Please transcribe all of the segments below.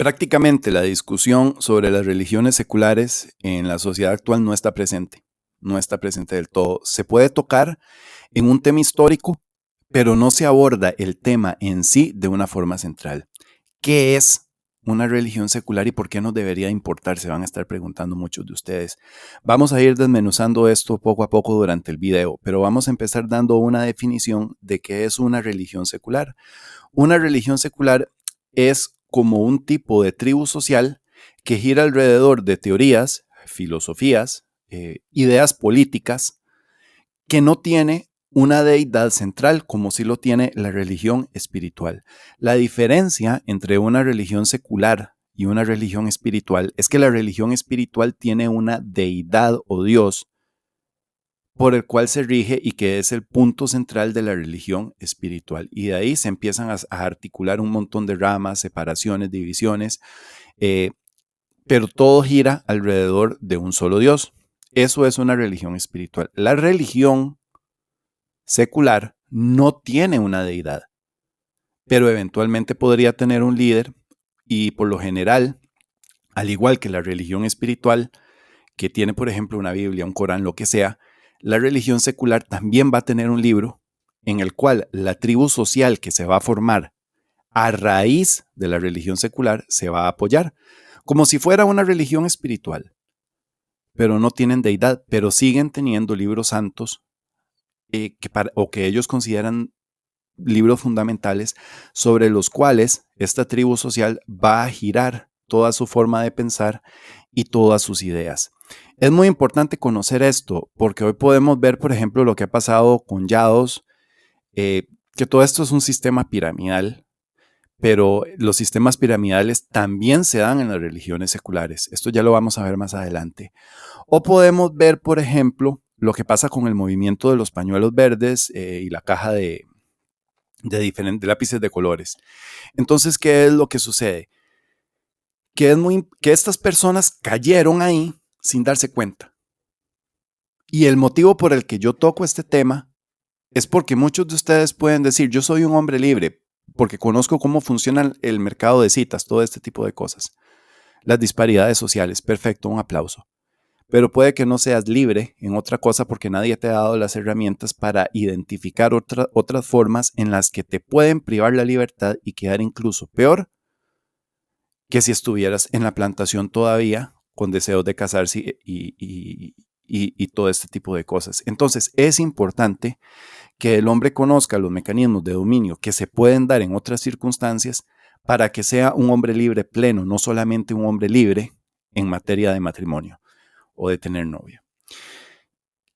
Prácticamente la discusión sobre las religiones seculares en la sociedad actual no está presente del todo. Se puede tocar en un tema histórico, pero no se aborda el tema en sí de una forma central. ¿Qué es una religión secular y por qué nos debería importar? Se van a estar preguntando muchos de ustedes. Vamos a ir desmenuzando esto poco a poco durante el video, pero vamos a empezar dando una definición de qué es una religión secular. Una religión secular es como un tipo de tribu social que gira alrededor de teorías, filosofías, ideas políticas, que no tiene una deidad central como sí lo tiene la religión espiritual. La diferencia entre una religión secular y una religión espiritual es que la religión espiritual tiene una deidad o Dios por el cual se rige y que es el punto central de la religión espiritual. Y de ahí se empiezan a articular un montón de ramas, separaciones, divisiones, eh, pero todo gira alrededor de un solo Dios. Eso es una religión espiritual. La religión secular no tiene una deidad, pero eventualmente podría tener un líder y por lo general, al igual que la religión espiritual, que tiene por ejemplo una Biblia, un Corán, lo que sea, la religión secular también va a tener un libro en el cual la tribu social que se va a formar a raíz de la religión secular se va a apoyar, como si fuera una religión espiritual, pero no tienen deidad, pero siguen teniendo libros santos o que ellos consideran libros fundamentales sobre los cuales esta tribu social va a girar toda su forma de pensar y todas sus ideas. Es muy importante conocer esto porque hoy podemos ver, por ejemplo, lo que ha pasado con Yados, que todo esto es un sistema piramidal, pero los sistemas piramidales también se dan en las religiones seculares. Esto ya lo vamos a ver más adelante. O podemos ver, por ejemplo, lo que pasa con el movimiento de los pañuelos verdes y la caja de diferentes lápices de colores. Entonces, ¿qué es lo que sucede? Que estas personas cayeron ahí sin darse cuenta. Y el motivo por el que yo toco este tema es porque muchos de ustedes pueden decir, yo soy un hombre libre, porque conozco cómo funciona el mercado de citas, todo este tipo de cosas. Las disparidades sociales, perfecto, un aplauso. Pero puede que no seas libre en otra cosa porque nadie te ha dado las herramientas para identificar otras formas en las que te pueden privar la libertad y quedar incluso peor que si estuvieras en la plantación todavía con deseos de casarse y todo este tipo de cosas. Entonces es importante que el hombre conozca los mecanismos de dominio que se pueden dar en otras circunstancias para que sea un hombre libre pleno, no solamente un hombre libre en materia de matrimonio o de tener novia.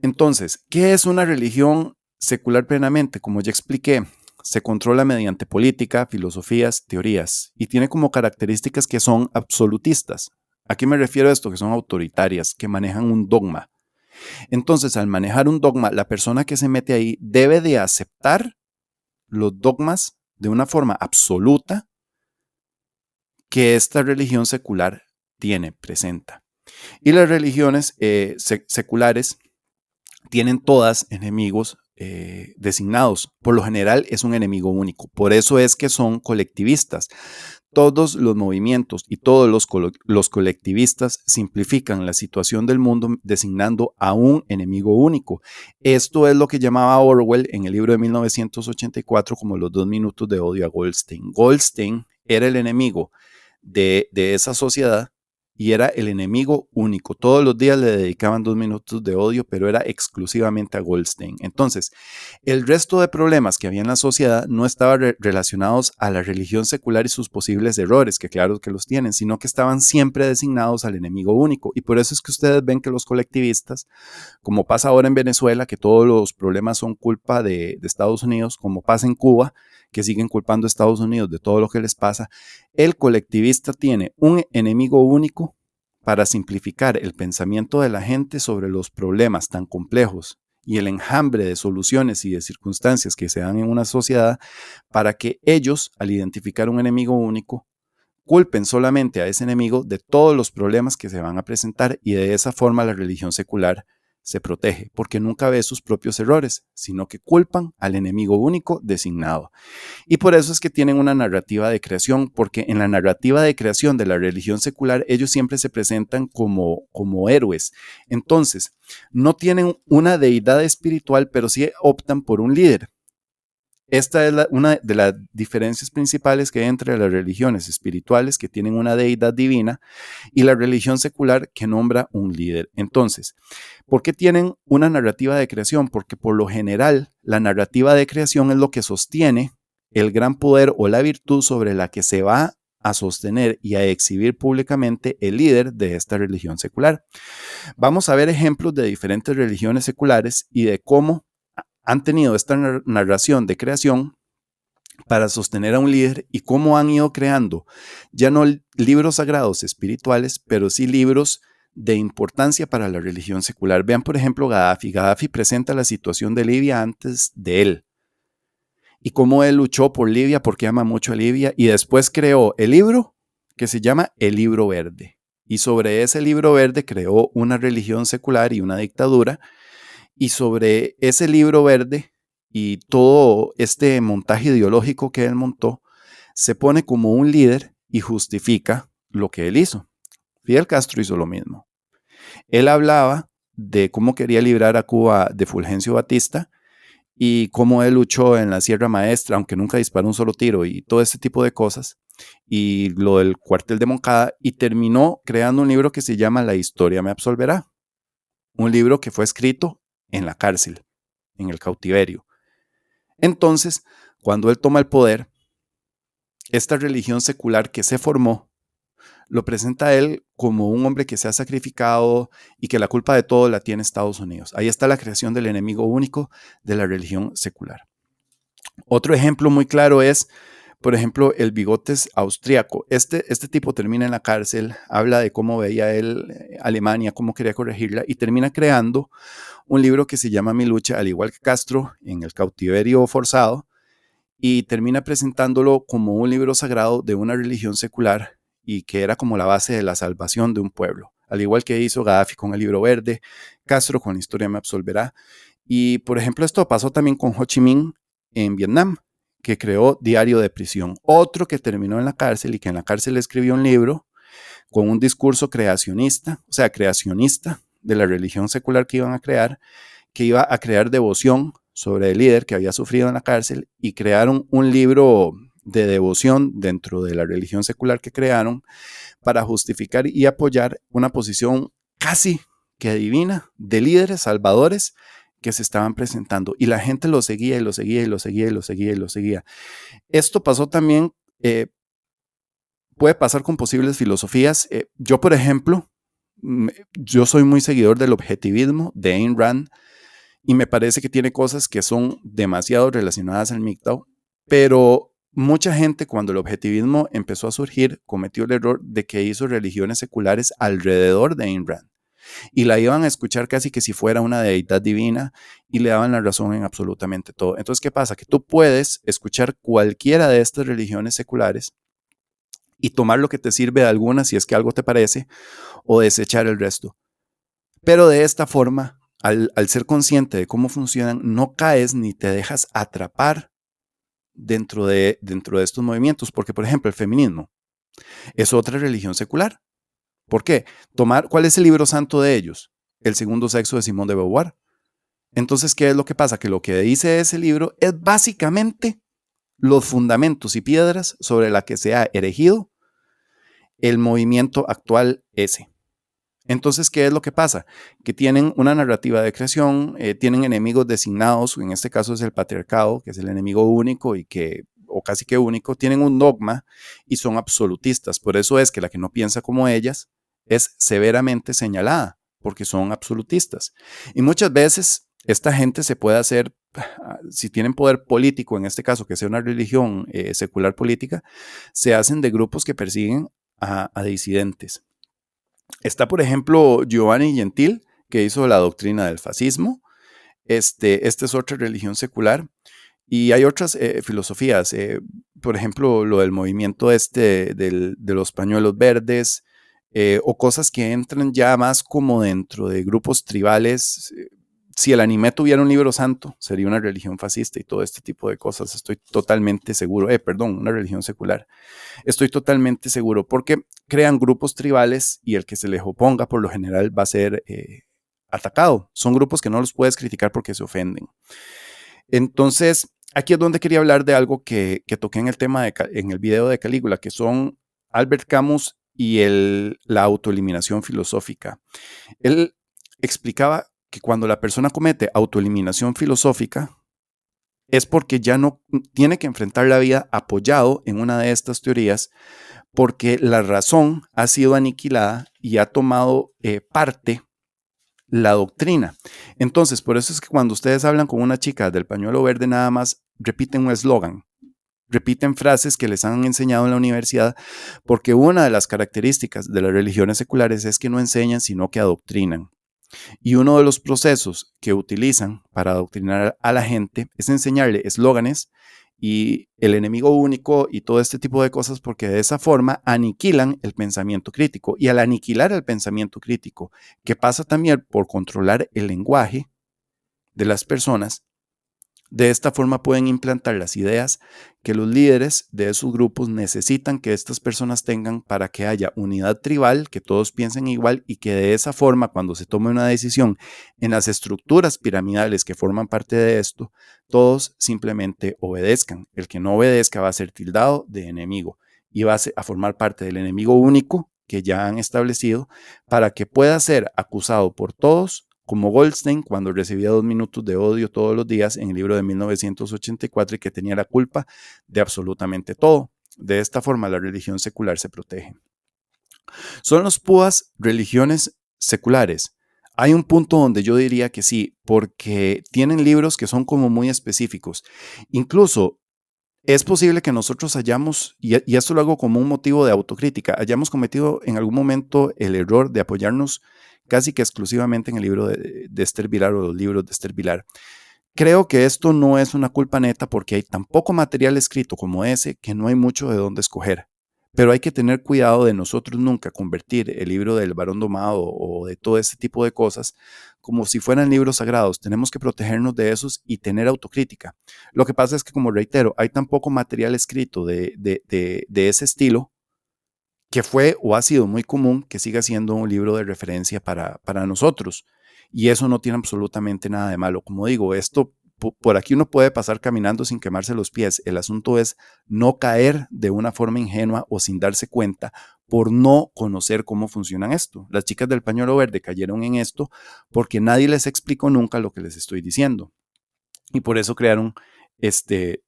Entonces, ¿qué es una religión secular plenamente? Como ya expliqué, se controla mediante política, filosofías, teorías y tiene como características que son absolutistas. ¿A qué me refiero a esto? Que son autoritarias, que manejan un dogma. Entonces, al manejar un dogma, la persona que se mete ahí debe de aceptar los dogmas de una forma absoluta que esta religión secular presenta. Y las religiones seculares tienen todas enemigos designados. Por lo general es un enemigo único. Por eso es que son colectivistas. Todos los movimientos y todos los colectivistas simplifican la situación del mundo designando a un enemigo único. Esto es lo que llamaba Orwell en el libro de 1984 como los 2 minutos de odio a Goldstein. Goldstein era el enemigo de esa sociedad y era el enemigo único. Todos los días le dedicaban 2 minutos de odio, pero era exclusivamente a Goldstein. Entonces, el resto de problemas que había en la sociedad no estaban relacionados a la religión secular y sus posibles errores, que claro que los tienen, sino que estaban siempre designados al enemigo único. Y por eso es que ustedes ven que los colectivistas, como pasa ahora en Venezuela, que todos los problemas son culpa de Estados Unidos, como pasa en Cuba, que siguen culpando a Estados Unidos de todo lo que les pasa, el colectivista tiene un enemigo único para simplificar el pensamiento de la gente sobre los problemas tan complejos y el enjambre de soluciones y de circunstancias que se dan en una sociedad para que ellos, al identificar un enemigo único, culpen solamente a ese enemigo de todos los problemas que se van a presentar y de esa forma la religión secular se protege, porque nunca ve sus propios errores, sino que culpan al enemigo único designado. Y por eso es que tienen una narrativa de creación, porque en la narrativa de creación de la religión secular, ellos siempre se presentan como héroes. Entonces, no tienen una deidad espiritual, pero sí optan por un líder. Esta es una de las diferencias principales que hay entre las religiones espirituales, que tienen una deidad divina, y la religión secular, que nombra un líder. Entonces, ¿por qué tienen una narrativa de creación? Porque por lo general, la narrativa de creación es lo que sostiene el gran poder o la virtud sobre la que se va a sostener y a exhibir públicamente el líder de esta religión secular. Vamos a ver ejemplos de diferentes religiones seculares y de cómo han tenido esta narración de creación para sostener a un líder y cómo han ido creando ya no libros sagrados espirituales, pero sí libros de importancia para la religión secular. Vean, por ejemplo, Gaddafi. Gaddafi presenta la situación de Libia antes de él y cómo él luchó por Libia porque ama mucho a Libia y después creó el libro que se llama El Libro Verde. Y sobre ese libro verde creó una religión secular y una dictadura. Y sobre ese libro verde y todo este montaje ideológico que él montó, se pone como un líder y justifica lo que él hizo. Fidel Castro hizo lo mismo. Él hablaba de cómo quería librar a Cuba de Fulgencio Batista y cómo él luchó en la Sierra Maestra, aunque nunca disparó un solo tiro y todo ese tipo de cosas, y lo del cuartel de Moncada, y terminó creando un libro que se llama La historia me absolverá, un libro que fue escrito en la cárcel, en el cautiverio. Entonces, cuando él toma el poder, esta religión secular que se formó, lo presenta a él como un hombre que se ha sacrificado y que la culpa de todo la tiene Estados Unidos. Ahí está la creación del enemigo único de la religión secular. Otro ejemplo muy claro es, por ejemplo, el Bigotes austriaco. Este tipo termina en la cárcel, habla de cómo veía él Alemania, cómo quería corregirla y termina creando un libro que se llama Mi lucha, al igual que Castro, en el cautiverio forzado, y termina presentándolo como un libro sagrado de una religión secular y que era como la base de la salvación de un pueblo. Al igual que hizo Gaddafi con el libro verde, Castro con la historia me absolverá. Y por ejemplo, esto pasó también con Ho Chi Minh en Vietnam, que creó Diario de Prisión. Otro que terminó en la cárcel y que en la cárcel escribió un libro con un discurso creacionista, o sea, creacionista de la religión secular que iban a crear, que iba a crear devoción sobre el líder que había sufrido en la cárcel y crearon un libro de devoción dentro de la religión secular que crearon para justificar y apoyar una posición casi que divina de líderes salvadores que se estaban presentando y la gente lo seguía y lo seguía y lo seguía y lo seguía y lo seguía. Esto pasó también, puede pasar con posibles filosofías. Yo, por ejemplo, yo soy muy seguidor del objetivismo de Ayn Rand y me parece que tiene cosas que son demasiado relacionadas al MGTOW, pero mucha gente cuando el objetivismo empezó a surgir cometió el error de que hizo religiones seculares alrededor de Ayn Rand y la iban a escuchar casi que si fuera una deidad divina y le daban la razón en absolutamente todo. Entonces, ¿qué pasa? Que tú puedes escuchar cualquiera de estas religiones seculares y tomar lo que te sirve de alguna si es que algo te parece o desechar el resto. Pero de esta forma, al ser consciente de cómo funcionan, no caes ni te dejas atrapar dentro de estos movimientos. Porque, por ejemplo, el feminismo es otra religión secular. ¿Por qué? ¿Cuál es el libro santo de ellos? El segundo sexo de Simone de Beauvoir. Entonces, ¿qué es lo que pasa? Que lo que dice ese libro es básicamente los fundamentos y piedras sobre la que se ha erigido el movimiento actual ese. Entonces, ¿qué es lo que pasa? Que tienen una narrativa de creación, tienen enemigos designados, en este caso es el patriarcado, que es el enemigo único o casi que único, tienen un dogma y son absolutistas. Por eso es que la que no piensa como ellas es severamente señalada, porque son absolutistas. Y muchas veces esta gente se puede hacer, si tienen poder político, en este caso que sea una religión secular política, se hacen de grupos que persiguen a disidentes. Está, por ejemplo, Giovanni Gentil, que hizo la doctrina del fascismo. Este es otra religión secular. Y hay otras filosofías, por ejemplo, lo del movimiento de los pañuelos verdes, o cosas que entran ya más como dentro de grupos tribales. Si el anime tuviera un libro santo, sería una religión fascista y todo este tipo de cosas. Estoy totalmente seguro. Perdón, una religión secular. Estoy totalmente seguro porque crean grupos tribales y el que se les oponga por lo general va a ser atacado. Son grupos que no los puedes criticar porque se ofenden. Entonces, aquí es donde quería hablar de algo que toqué en el tema en el video de Calígula, que son Albert Camus y la autoeliminación filosófica. Él explicaba que cuando la persona comete autoeliminación filosófica es porque ya no tiene que enfrentar la vida apoyado en una de estas teorías, porque la razón ha sido aniquilada y ha tomado parte la doctrina. Entonces, por eso es que cuando ustedes hablan con una chica del pañuelo verde, nada más repiten un eslogan, repiten frases que les han enseñado en la universidad, porque una de las características de las religiones seculares es que no enseñan, sino que adoctrinan. Y uno de los procesos que utilizan para adoctrinar a la gente es enseñarle eslóganes y el enemigo único y todo este tipo de cosas, porque de esa forma aniquilan el pensamiento crítico. Y al aniquilar el pensamiento crítico, que pasa también por controlar el lenguaje de las personas, de esta forma pueden implantar las ideas que los líderes de esos grupos necesitan que estas personas tengan para que haya unidad tribal, que todos piensen igual y que de esa forma, cuando se tome una decisión en las estructuras piramidales que forman parte de esto, todos simplemente obedezcan. El que no obedezca va a ser tildado de enemigo y va a formar parte del enemigo único que ya han establecido para que pueda ser acusado por todos, como Goldstein cuando recibía 2 minutos de odio todos los días en el libro de 1984 y que tenía la culpa de absolutamente todo. De esta forma la religión secular se protege. ¿Son los púas religiones seculares? Hay un punto donde yo diría que sí, porque tienen libros que son como muy específicos. Incluso es posible que nosotros hayamos, y esto lo hago como un motivo de autocrítica, hayamos cometido en algún momento el error de apoyarnos casi que exclusivamente en el libro de Esther Vilar o los libros de Esther Vilar. Creo que esto no es una culpa neta porque hay tan poco material escrito como ese que no hay mucho de dónde escoger. Pero hay que tener cuidado de nosotros nunca convertir el libro del Barón Domado o de todo ese tipo de cosas como si fueran libros sagrados. Tenemos que protegernos de esos y tener autocrítica. Lo que pasa es que, como reitero, hay tan poco material escrito de ese estilo que fue o ha sido muy común que siga siendo un libro de referencia para nosotros. Y eso no tiene absolutamente nada de malo. Como digo, esto por aquí uno puede pasar caminando sin quemarse los pies. El asunto es no caer de una forma ingenua o sin darse cuenta por no conocer cómo funcionan esto. Las chicas del pañuelo verde cayeron en esto porque nadie les explicó nunca lo que les estoy diciendo. Y por eso crearon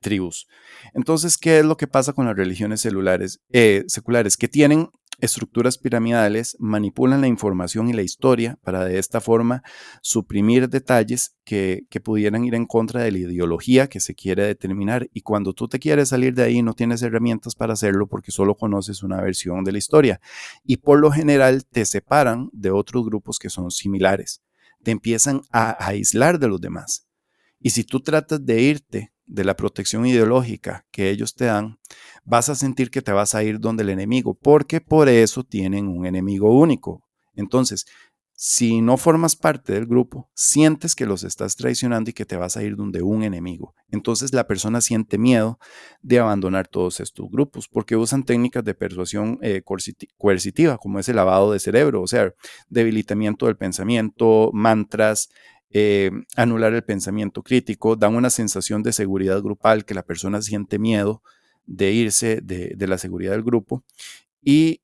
tribus. Entonces, ¿qué es lo que pasa con las religiones seculares? Que tienen estructuras piramidales, manipulan la información y la historia para de esta forma suprimir detalles que pudieran ir en contra de la ideología que se quiere determinar. Y cuando tú te quieres salir de ahí, no tienes herramientas para hacerlo porque solo conoces una versión de la historia. Y por lo general te separan de otros grupos que son similares. Te empiezan a aislar de los demás. Y si tú tratas de irte de la protección ideológica que ellos te dan, vas a sentir que te vas a ir donde el enemigo, porque por eso tienen un enemigo único. Entonces, si no formas parte del grupo, sientes que los estás traicionando y que te vas a ir donde un enemigo. Entonces la persona siente miedo de abandonar todos estos grupos porque usan técnicas de persuasión coercitiva, como es el lavado de cerebro, o sea, debilitamiento del pensamiento, mantras, anular el pensamiento crítico, dan una sensación de seguridad grupal que la persona siente miedo de irse de la seguridad del grupo y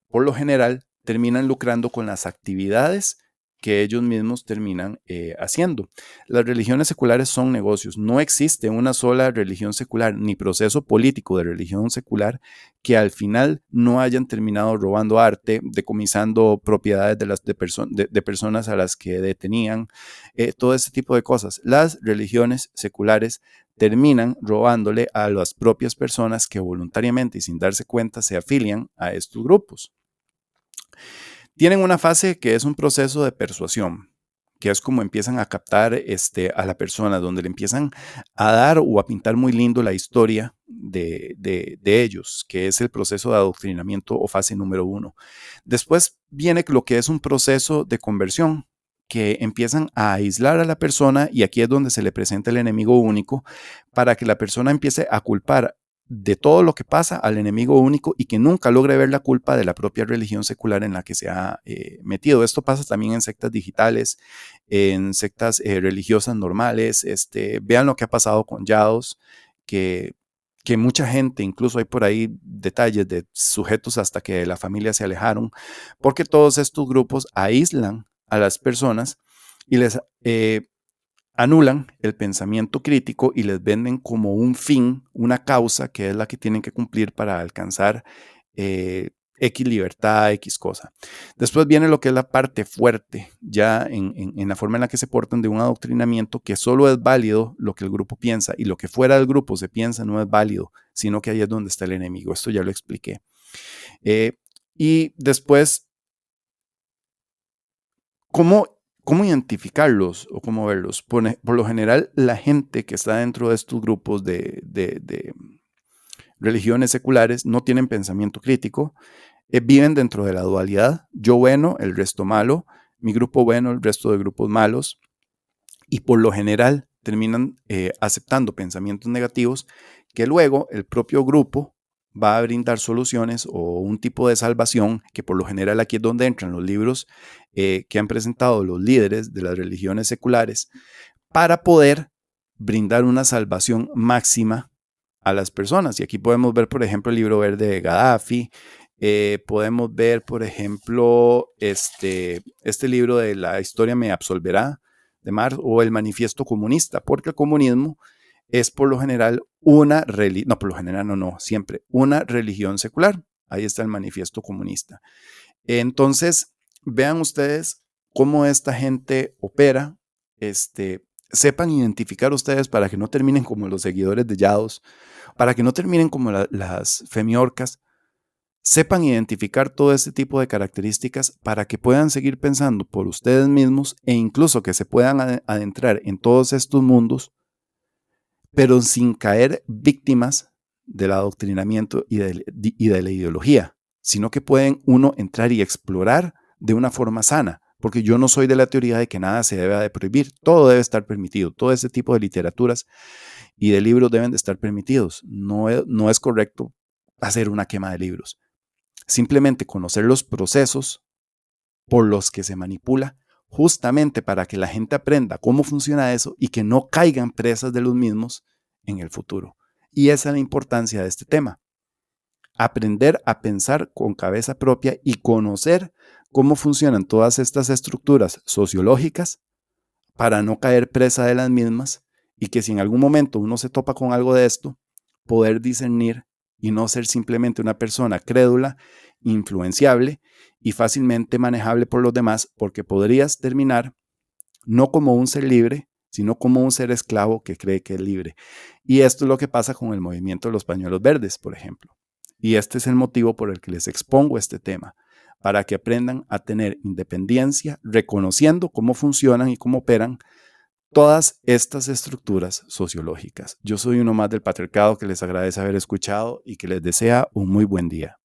por lo general terminan lucrando con las actividades que ellos mismos terminan haciendo. Las religiones seculares son negocios. No existe una sola religión secular ni proceso político de religión secular que al final no hayan terminado robando arte, decomisando propiedades de personas a las que detenían, todo ese tipo de cosas. Las religiones seculares terminan robándole a las propias personas que voluntariamente y sin darse cuenta se afilian a estos grupos. Tienen una fase que es un proceso de persuasión, que es como empiezan a captar a la persona, donde le empiezan a dar o a pintar muy lindo la historia de ellos, que es el proceso de adoctrinamiento o fase número 1. Después viene lo que es un proceso de conversión, que empiezan a aislar a la persona, y aquí es donde se le presenta el enemigo único, para que la persona empiece a culpar de todo lo que pasa al enemigo único y que nunca logre ver la culpa de la propia religión secular en la que se ha metido. Esto pasa también en sectas digitales, en sectas religiosas normales. Vean lo que ha pasado con Yados, que mucha gente, incluso hay por ahí detalles de sujetos hasta que de la familia se alejaron, porque todos estos grupos aíslan a las personas y les anulan el pensamiento crítico y les venden como un fin, una causa que es la que tienen que cumplir para alcanzar X libertad, X cosa. Después viene lo que es la parte fuerte, ya en la forma en la que se portan, de un adoctrinamiento que solo es válido lo que el grupo piensa, y lo que fuera del grupo se piensa no es válido, sino que ahí es donde está el enemigo. Esto ya lo expliqué. Y después, ¿cómo identificarlos o cómo verlos? Por lo general, la gente que está dentro de estos grupos de religiones seculares no tienen pensamiento crítico, viven dentro de la dualidad: yo bueno, el resto malo; mi grupo bueno, el resto de grupos malos, y por lo general terminan aceptando pensamientos negativos que luego el propio grupo va a brindar soluciones o un tipo de salvación, que por lo general aquí es donde entran los libros que han presentado los líderes de las religiones seculares, para poder brindar una salvación máxima a las personas. Y aquí podemos ver, por ejemplo, el libro verde de Gaddafi. Podemos ver, por ejemplo, este libro de La historia me absolverá, de Marx, o el manifiesto comunista, porque el comunismo es por lo general una religión, no, por lo general no, siempre una religión secular. Ahí está el manifiesto comunista. Entonces, vean ustedes cómo esta gente opera. Sepan identificar ustedes, para que no terminen como los seguidores de Yados, para que no terminen como las femiorcas. Sepan identificar todo este tipo de características para que puedan seguir pensando por ustedes mismos, e incluso que se puedan adentrar en todos estos mundos, pero sin caer víctimas del adoctrinamiento y de la ideología, sino que pueden uno entrar y explorar de una forma sana, porque yo no soy de la teoría de que nada se debe de prohibir. Todo debe estar permitido. Todo ese tipo de literaturas y de libros deben de estar permitidos. No es correcto hacer una quema de libros. Simplemente conocer los procesos por los que se manipula, justamente para que la gente aprenda cómo funciona eso y que no caigan presas de los mismos en el futuro. Y esa es la importancia de este tema. Aprender a pensar con cabeza propia y conocer cómo funcionan todas estas estructuras sociológicas, para no caer presa de las mismas, y que si en algún momento uno se topa con algo de esto, poder discernir y no ser simplemente una persona crédula, influenciable y fácilmente manejable por los demás, porque podrías terminar no como un ser libre, sino como un ser esclavo que cree que es libre. Y esto es lo que pasa con el movimiento de los pañuelos verdes, por ejemplo. Y este es el motivo por el que les expongo este tema, para que aprendan a tener independencia, reconociendo cómo funcionan y cómo operan todas estas estructuras sociológicas. Yo soy uno más del patriarcado, que les agradece haber escuchado y que les desea un muy buen día.